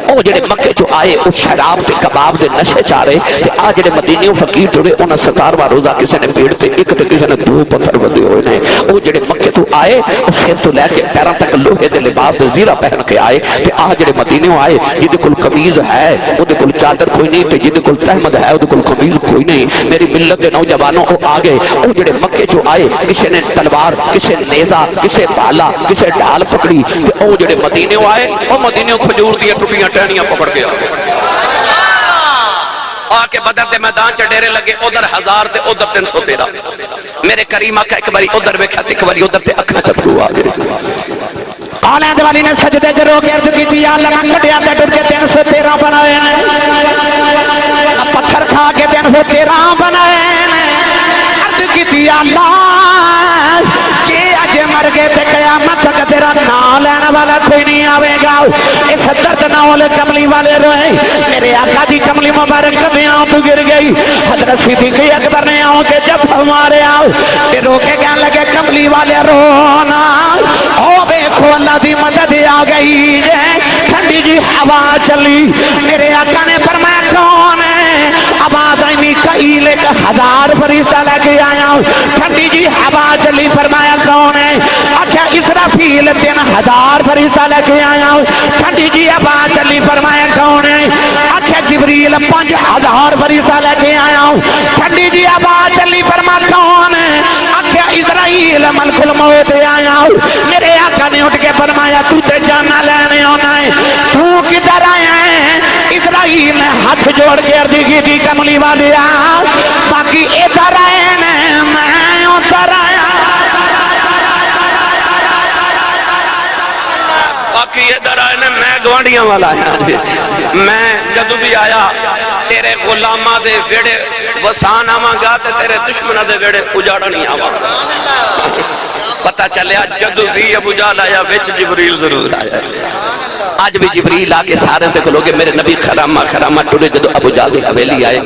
B: او جڑے مکے جو آئے اس شراب تے کباب دے نشے چاہ رہے تے آ جڑے مدینیوں فقیر ٹوڑے انہاں 17واں روزہ کسی نے پیڑ تے ایک تے کسی نے 2 پتھر ودے ہوئے نے۔ او جڑے مکے تو آئے او سر تو لے کے پیراں تک لوہے دے لباس دے زیرہ پہن کے آئے تے آ جڑے مدینیوں آئے جدے کل قمیض ہے او دے کل چادر کوئی نہیں تے جدے کل تہمد ہے او دے کل قمیض کوئی نہیں۔ میری ملت دے نوجوانوں او آگے او جڑے مکے جو آئے کسی نے تلوار کسی نیزہ کسی بھالا کسی ڈھال پکڑی تے او جڑے مدینیوں آئے او مدینیوں کھجور دیا ٹوٹیاں ٹہنیاں پکڑ کے آگے آکے بدر دے میدان چا ڈیرے لگے ادھر 1000 تے ادھر 313 میرے کریم آقا ایک باری ادھر ویکھا تے ایک باری ادھر تے اکھاں چپڑو آگے
C: آلین والی نے سجدے کرو کے عرض کی تھی یا اللہ کٹیا تے ٹر کے 313 بنائے پتھر کھا کے 313 بنائے عرض کی تھی یا اللہ جی اج مر گئے تے قیامت تک تیرا نام لینے والا کوئی نہیں آوے گا۔ اس درد نال کملی والے روئے میرے آقا دی کملی مبارک کبیاں تو گر گئی۔ حضرت صدیق اکبر نے آؤں کے جب ہمارے آؤ تے رو کے کہنے لگے کملی والے رونا او بیکھو اللہ دی مدد آ گئی ٹھنڈی جی ہوا چلی۔ میرے آقا نے فرمایا کون ہے؟ آواز آئی میکائیل ایک 1000 فرشتہ لے کے آیا ہوں ٹھنڈی جی ہوا چلی۔ فرمایا کون ہے؟ اچھا اسرافیل 3000 فرشتہ لے کے آیا ہوں ٹھنڈی جی ہوا چلی۔ فرمایا کون ہے؟ اچھا جبریل 5000 فرشتہ لے کے آیا ہوں ٹھنڈی جی ہوا چلی۔ فرمایا کون ہے؟ اچھا اسرائیل ملک الموت آیا ہوں۔ میرے آقا نے اٹھ کے فرمایا تو تے جانا لینے ہونا ہے تو کدھر آیا ہے؟ اسرائیل نے ہاتھ جوڑ کے عرض کی تھی کملی والی باقی ادھر آئے نے میں ادھر آیا
B: باقی ادھر آئے نے میں گوانڈیاں والا آیا میں جدو بھی آیا تیرے غلامہ دے ویڑے وسان آواں گا تے تیرے دشمنہ دے ویڑے اجاڑا نہیں آواں گا۔ پتہ چلیا جدو بھی ابو جال آیا وچ جبریل ضرور آیا۔ آج بھی جبریل آکے سارے دیکھو لوگے میرے نبی خرامہ خرامہ ٹوڑے جدو ابو جال دی حویلی آئے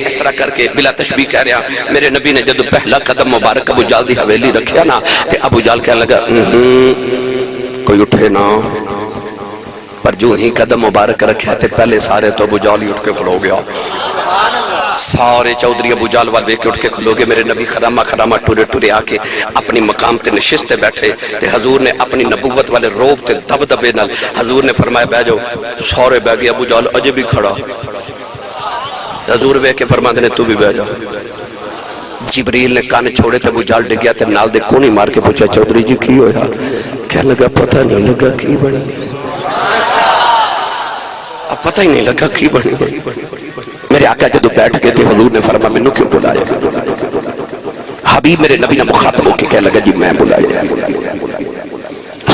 B: اس طرح کر کے بلا تشبیح کہہ رہا میرے نبی نے جدو پہلا قدم مبارک ابو جال دی حویلی رکھیا نا تے ابو جال کہنے لگا کوئی اٹھے نا پر جو ہی قدم مبارک رکھیا تے پہلے سارے تو ابو جال ہی اٹھ کے کھڑو گیا۔ سارے چودری ابو جال والے کے اٹھ کے کھلو گے۔ میرے نبی خرامہ خرامہ ٹورے ٹورے آکے اپنی مقام تے نشستے بیٹھے تے حضور نے اپنی نبوت والے روب تے دب دبے نال حضور نے فرمایا بہ جاؤ سورے بہ گئے ابو جال اجے بھی کھڑا حضور بہ کے فرما دینے تو بھی بہ جاؤ۔ جبریل نے کان چھوڑے تے ابو جال ڈگیا تے نال دے کونی مار کے پوچھا چودری جی کی ہویا؟ کہنے لگا پتہ نہیں لگا کی بنی اب پتہ ہی نہیں لگا کی بنی
A: میرے آقا جدو بیٹھ گئے تھے حضور نے فرمایا مینوں کیوں بلایا؟ حبیب میرے نبی نے مخاطب ہو کے کہنے لگا جی میں بلایا۔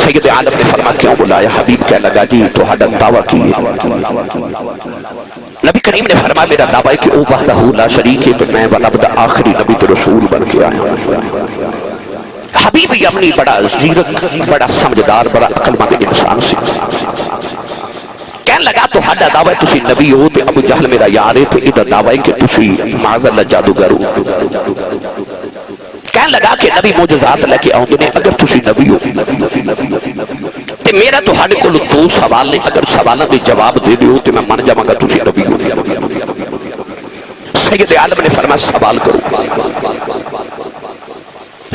A: سید عالم نے فرمایا کیوں بلایا؟ حبیب کہنے لگا جی تہاڈا دعویٰ کی ہے۔ نبی کریم نے فرمایا میرا دعویٰ ہے کہ او وحدہ لا شریک ہے، تو میں ولابد آخری نبی تو رسول بن کے آیا ہوں۔ حبیب یمنی بڑا زیرک، بڑا سمجھدار، بڑا عقل مند انسان سی، کہنے لگا تہاڈا دعویٰ ہے تسی نبی ہو، تے ابو جہل میرا یار ہے، تے ایڈا دعویٰ ہے کہ تسی معاذ اللہ جادوگر ہو۔ کہنے لگا کہ نبی معجزات لے کے آؤں گے، اگر تسی نبی ہو تے میرا تہاڈے کول دو سوال نے، اگر سوالاں دے جواب دے دیو تے میں من جاواں گا تسی نبی ہو۔ سید عالم نے فرمایا سوال کرو۔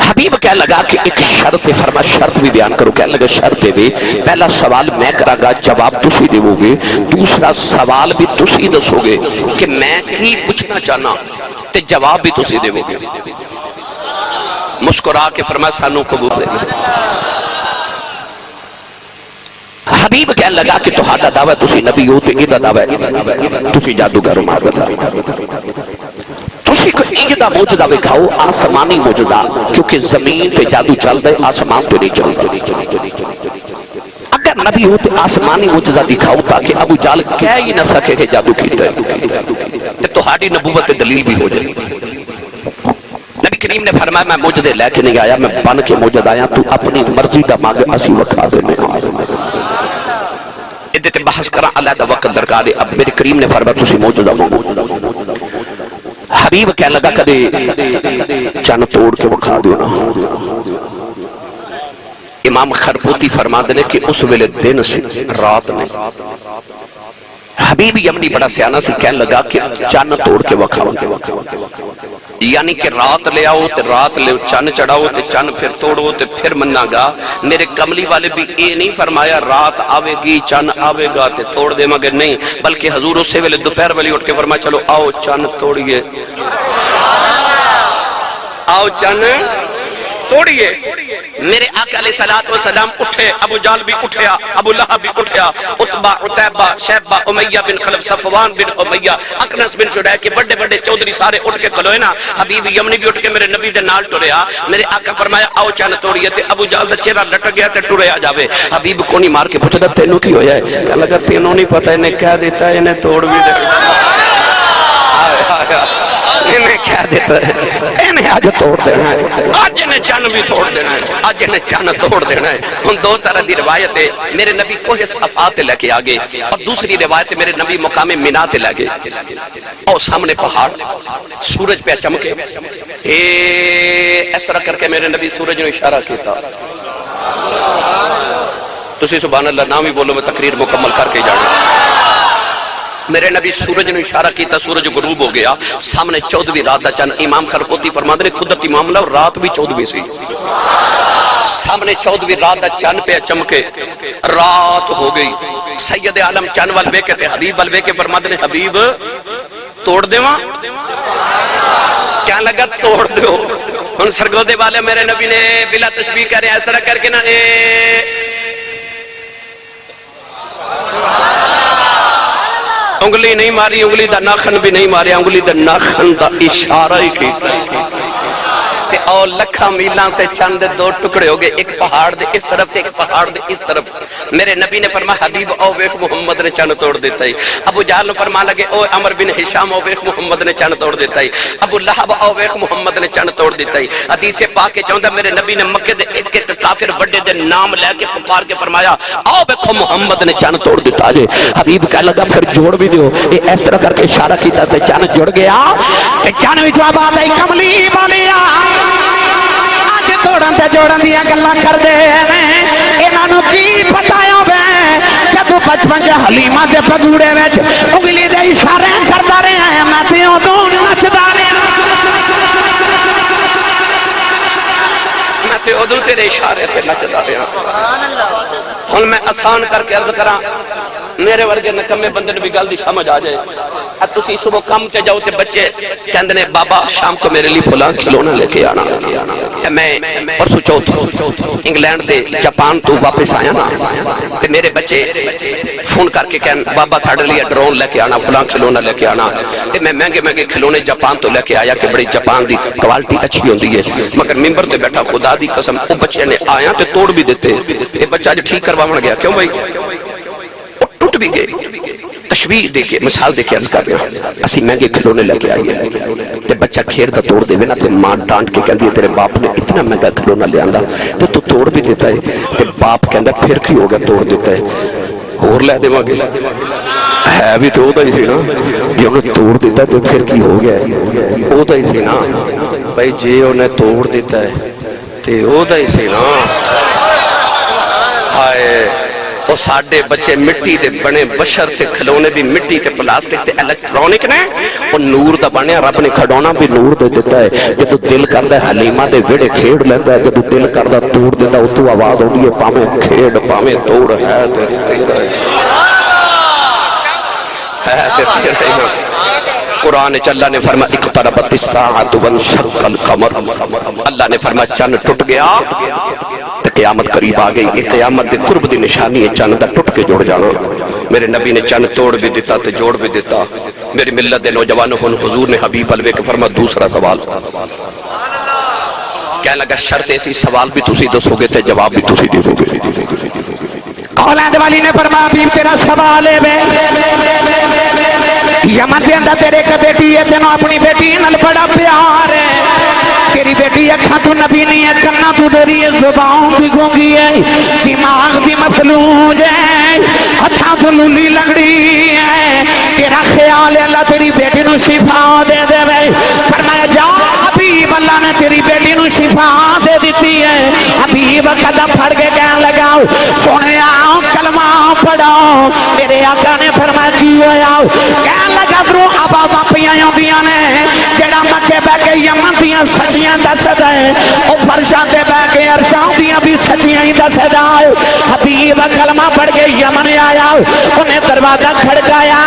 A: حبیب کہنے لگا کہ ایک شرط ہے، فرمایا شرط بھی بیان کرو۔ کہنے لگا شرط ہے پہلا سوال میں کراں گا، جواب تسی دیو گے، دوسرا سوال بھی تسی دسو گے کہ میں کی پوچھنا چاہنا تے جواب بھی تسی دیو گے۔ مسکرا کے فرمایا سانو قبول ہے۔ حبیب کہنے لگا کہ تہاڈا دعویٰ تسی نبی ہو، تے ایدا دعویٰ ہے تسی جادوگر ہو معاذ اللہ۔ تسی کوئی ایجدہ موجودہ بکھاؤ، آسمانی موجودہ، کیونکہ زمین پہ جادو چل دے، آسمان پہ نہیں چل دے۔ اگر نبی ہو تو آسمانی موجودہ دکھاؤ تاکہ ابو جال کہہ ہی نہ سکے کہ جادو کیتا ہے، تہاڈی نبوت دلیل بھی ہو جائے۔ نبی کریم نے فرمایا میں موجودے لے کے نہیں آیا، میں بن کے موجود آیا، تو اپنی مرضی دا مانگ اسی وقت دینے۔ ادھے بحث کرا علیحدہ وقت درکار ہے۔ اب میرے کریم نے فرمایا تسی موجودہ مانگو۔ حبیب کہنے لگا کدے چن توڑ کے وکھا دیو نا۔ امام خرپوتی فرما دینے کہ اس ویلے دن سے رات نے۔ حبیب یمنی بڑا سیانہ سے کہنے لگا کہ چن توڑ کے وکھاؤ، یعنی کہ رات لے آؤ تے رات لے چن چڑھاؤ تے چن پھر توڑو تے پھر مننا گا۔ میرے کملی والے بھی اے نہیں فرمایا رات آوے گی چن آوے گا تے توڑ دے، مگر نہیں، بلکہ حضور اس سے ویلے دوپہر والی اٹھ کے فرمایا چلو آؤ چن توڑیے، آؤ چن توڑیے۔ میرے آقا علیہ السلام اٹھے، ابو جال بھی اٹھیا، ابو لہب بھی اٹھیا، عتبہ، عتیبہ، شیبہ، امیہ بن خلف، صفوان بن امیہ، اکنس بن شدیق کے بڑے بڑے چودھری سارے اٹھ کے کھلوئے نا۔ حبیب یمنی بھی اٹھ کے میرے نبی دے نال ٹریا۔ میرے آقا فرمایا آؤ چن توڑیے، تے ابو جال دا چہرہ لٹک گیا تے ٹریا جاوے۔ حبیب کونی مار کے پوچھتا تینوں کی ہویا ہے؟ کہا لگا تینوں نہیں پتہ، انہیں کہہ دیتا ہے انہیں توڑ بھی دے، انہیں کہہ دیتا ہے انہیں آج توڑ دینا ہے، آج انہیں چن بھی توڑ دینا ہے، آج انہیں چن توڑ دینا ہے۔ ان دو طرح دی روایت ہے، میرے نبی کوہ صفا تے لے کے آگے، اور دوسری روایت ہے میرے نبی مقام مینا تے لے گئے، اور سامنے پہاڑ سورج پہ چمکے، اس طرح کر کے میرے نبی سورج نے اشارہ کیتا۔ تسی سبحان اللہ نام ہی بولو، میں تقریر مکمل کر کے جانا۔ میرے نبی سورج نے اشارہ کیتا، سورج غروب ہو گیا، سامنے 14ویں رات دا چن۔ امام خرپوتی فرماتے ہیں قدرتی معاملہ اور رات بھی 14ویں سی، سامنے 14ویں رات دا چن پہ چمکے، رات ہو گئی۔ سید عالم چن وال وے کہتے حبیب وال وے کے فرماتے ہیں حبیب توڑ دیواں؟ کیا لگا توڑ دیو۔ ان سرگودے والے میرے نبی نے بلا تشبیہ کہہ رہے ہیں اس طرح کر کے نا، انگلی نہیں ماری، انگلی دا ناخن بھی نہیں ماری، انگلی دا ناخن دا اشارہ ہی کی تے اور لکھا میلان تے چند دو ٹکڑے ہو گئے، ایک پہاڑ دے اس طرف تے ایک پہاڑ دے اس طرف۔ میرے نبی نے فرمایا حبیب او ویکھ محمد نے چند توڑ دیتا ہے۔ ابو جہل فرما لگے او عمر بن ہشام او ویکھ محمد نے چند توڑ دیتا ہے۔ ابو لہب او ویکھ محمد نے چند توڑ دیتا ہے۔ حدیث پاک کے چوندا میرے نبی نے مکے دے ایک ایک کافر بڑے دے نام لے کے پکار کے فرمایا او ویکھو محمد نے چند توڑ دیتا ہے۔ حبیب کہنے لگا پھر جوڑ بھی دیو، اے اس طرح کر کے اشارہ کیتا تے چند جڑ گیا۔ اے چند وچ آباد ہے کملی والیا، توڑن تے جوڑن دیا گلاں کر دے انہاں نوں کی پتہ ہوے جدوں بچپن چ حلیمہ دے پگوڑے وچ انگلی دے اشارے کردا رہیا ہے، میں تے اودوں نچدا رہیا، میں تے اودوں تیرے اشارے تے نچدا رہیا۔ ہن میں آسان کر کے عرض کراں، میرے ورگے نکمے بندے نوں بھی گل دی سمجھ آ جائے۔ تسی صبح کم تے جاؤ تے بچے کہندے نے بابا شام کو میرے لیے فلاں کھلونا لے کے آنا،
B: میں پرسوں چوتھ انگلینڈ تے جاپان تو واپس آیا نا تے میرے بچے فون کر کے کہن بابا ساڑھے لئے ڈرون لے کے آنا فلاں کھلونا لے کے آنا تے میں مہنگے مہنگے کھلونے جاپان تو لے کے آیا کہ بڑی جاپان دی کوالٹی اچھی ہوندی ہے مگر ممبر تے بیٹھا خدا دی قسم وہ بچے نے آیا تے توڑ بھی دیتے یہ بچہ جو ٹھیک کرواون گیا کیوں بھائی ٹوٹ بھی گئے تشبیح دے کے مثال دے کے عرض کر رہا ہوں اسی مہنگے کھلونے لے کے آئیے تے بچہ کھیر دا توڑ دے نا تے ماں ڈانٹ کے کہندی ہے تیرے باپ نے اتنا مہنگا کھلونا لے آندا تے تو توڑ بھی دیتا ہے تے باپ کہندا پھر کی ہو گیا توڑ دیتا ہے اور لے دے مانگے ہے بھی تو دا ہی سی نا جی انہیں توڑ دیتا ہے تو پھر کی ہو گیا ہے او دا ہی سی نا بھائی جی انہیں توڑ دیتا ہے تے او دا ہی سی نا ہائے وہ ساڑھے بچے مٹی دے بنے بشر تے کھلونے بھی مٹی تے پلاسٹک تے الیکٹرونک نے وہ نور دا بنے رب نے کھڑونا بھی نور دے دیتا ہے جب دل کردہ ہے حلیمہ دے ویڑے کھیڑ لیندہ ہے جب دل کردہ توڑ دیتا ہے تو آواز ہو دیئے پامیں کھیڑ پامیں توڑ ہے تیرے قرآن اللہ نے فرمایا اقتربت الساعۃ وانشق القمر اللہ نے فرمایا چند ٹوٹ گیا تو قیامت قریب آ گئی یہ قیامت دے قرب دی نشانی ہے چند دا ٹوٹ کے جوڑ جانا میرے نبی نے چند توڑ بھی دیتا تو جوڑ بھی دیتا میری ملت دے نوجوانوں حضور نے حبیب الوے کے فرمایا دوسرا سوال کہنے لگا شرط ایسی سوال بھی تسی دسو گے تے جواب بھی تسی دے گے
C: اولاد والی نے فرمایا حبیب تیرا سوال ہے یمن دے اندر تیرے ایک بیٹی ہے تینوں اپنی بیٹی نال بڑا پیار ہے تیری بیٹی اکھاں تو نبی نہیں ہے کنا تو دری ہے زبان بھی گونگی ہے دماغ بھی مفلوج ہے ہتھاں تو لولی لگڑی ہے تیرا خیال ہے اللہ تیری بیٹی نو شفا دے دے بھائی فرمایا جا حبیب اللہ نے تیری بیٹی نو شفا دے دیتی ہے حبیب قدم پھڑ کے کہنے لگا سونے آؤ کلمہ پڑھو میرے آقا نے فرمایا کی ہویا کہنے لگا درو آبا پیاں دیاں نے جڑا مکے بہ کے یمن دیاں سچیاں دس ہے او فرشاں تے بہ کے عرشاں دیاں بھی سچیاں ہی دس ہے حبیب کلمہ پڑھ کے یمن آیا انہیں دروازہ کھڑکایا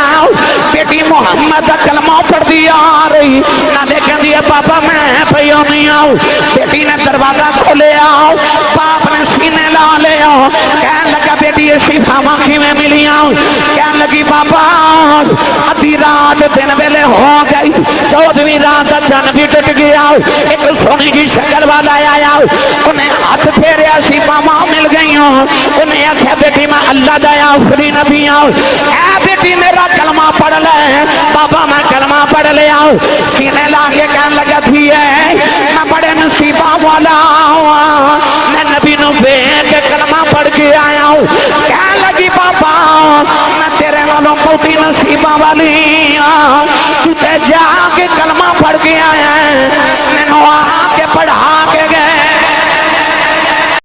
C: بیٹی محمد کا کلمہ پڑھ دیا رہی نہ دیکھیں دیا پاپا میں پیوں نہیں آؤ بیٹی نے دروازہ کھولے آؤ باپ نے سینے لا لے آؤ کہنے لگا بیٹی یہ شفا مانگی میں ملی آؤ کہنے لگی پاپا ادھی رات دن ویلے ہو گئی 14ویں رات چند بھی ٹٹ گیا ایک سونے کی شکل والا آیا انہیں ہاتھ پھیریا شفا ماں مل گئی انہیں آکھا بیٹی میں اللہ دایا فری نبی آؤ اے بیٹی میرا کلمہ پڑھ لے بابا میں کلمہ پڑھ لے آؤ سینے لاغے کہنے لگا تھی ہے میں بڑے نصیبہ والا میں نبی نو بیٹھ کلمہ پڑھ کے آیا ہوں کہنے لگی بابا میں تیرے والوں بہتی نصیبہ والی تو تے جا کے کلمہ پڑھ کے آیا ہے میں نو آ کے پڑھا کے گئے